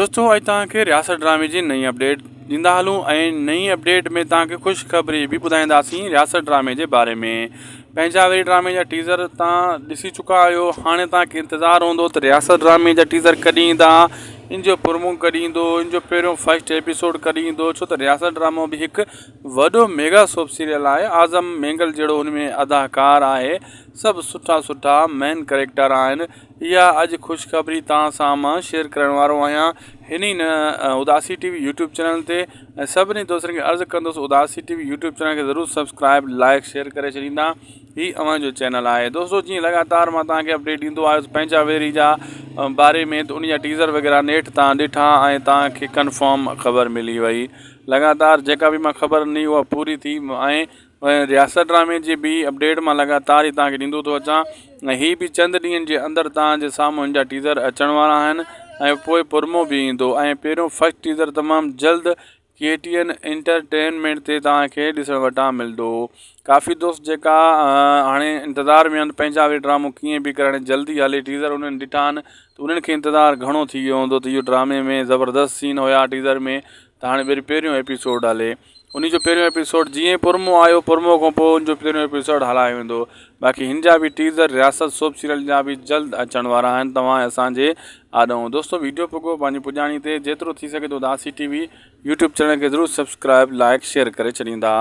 दोस्तों अॼु तव्हांखे रियासत ड्रामे जी नई अपडेट ॾींदा हलूं ऐं नई अपडेट में तव्हांखे ख़ुशख़बरी बि ॿुधाईंदासीं रियासत ड्रामे जे बारे में। पंहिंजावेरी ड्रामे जा टीज़र तव्हां ॾिसी चुका आहियो। हाणे तव्हांखे इंतज़ारु हूंदो त रियासत ड्रामे जा टीज़र कॾहिं ईंदा, इन जो प्रोमो कॾहिं ईंदो, इन जो पहिरियों फर्स्ट एपिसोड कॾहिं ईंदो। छो त रियासत ड्रामो बि हिकु वॾो मेगा सोप सीरियल आहे। आज़म मेंगल जहिड़ो हुन में अदाकार आहे, सभु सुठा सुठा मेन कैरेक्टर आहिनि। इहा अॼु ख़ुशख़बरी तव्हां सां मां शेयर करण वारो आहियां हिन उदासी टीवी यूट्यूब चैनल ते। ऐं सभिनी दोस्तनि खे अर्ज़ु कंदुसि उदासी टीवी यूट्यूब चैनल खे ज़रूरु सब्सक्राइब लाइक शेयर करे छॾींदा। ही अव्हांजो चैनल आहे दोस्तों। जीअं लगातार मां तव्हांखे अपडेट ॾींदो आहियां पंहिंजावेरी जा बारे में, त उन जा टीज़र वग़ैरह नेठ तव्हां ॾिठा ऐं तव्हांखे कंफर्म ख़बर मिली वई। लगातार जेका बि मां ख़बर ॾिनी उहा पूरी थी ऐं रियासत ड्रामे जी बि अपडेट मां लगातार ई तव्हांखे ॾींदो थो अचां। ऐं हीअ बि चंद ॾींहंनि जे अंदरि तव्हांजे साम्हूं हिन जा टीज़र अचण वारा आहिनि ऐं पोइ प्रोमो बि ईंदो। ऐं पहिरियों फर्स्ट टीज़र तमामु जल्द KTN एंटरटेनमेंट ते तव्हांखे ॾिसण वटां मिलंदो। काफ़ी दोस्त जेका हाणे इंतज़ार में आहिनि पंहिंजावेरी ड्रामो कीअं बि करणु जल्दी हले, टीज़र उन्हनि ॾिठा आहिनि त उन्हनि खे इंतज़ारु घणो थी वियो हूंदो त इहो ड्रामे में ज़बरदस्त सीन हुया टीज़र में, त हाणे वरी पहिरियों एपिसोड हले। उन जो पहिरियों एपिसोड जीअं प्रोमो आयो, प्रोमो खां पोइ उनजो पहिरियों एपिसोड हलायो वेंदो। बाक़ी हिन जा बि टीज़र रियासत सोप सीरियल जा बि जल्द अचण वारा आहिनि तव्हां असांजे आॾो। दोस्तों वीडियो पुॻो पंहिंजी पुॼाणी ते, जेतिरो थी सघे तो उदासी टीवी यूट्यूब चैनल खे ज़रूरु सब्सक्राइब लाइक शेयर करे छॾींदा।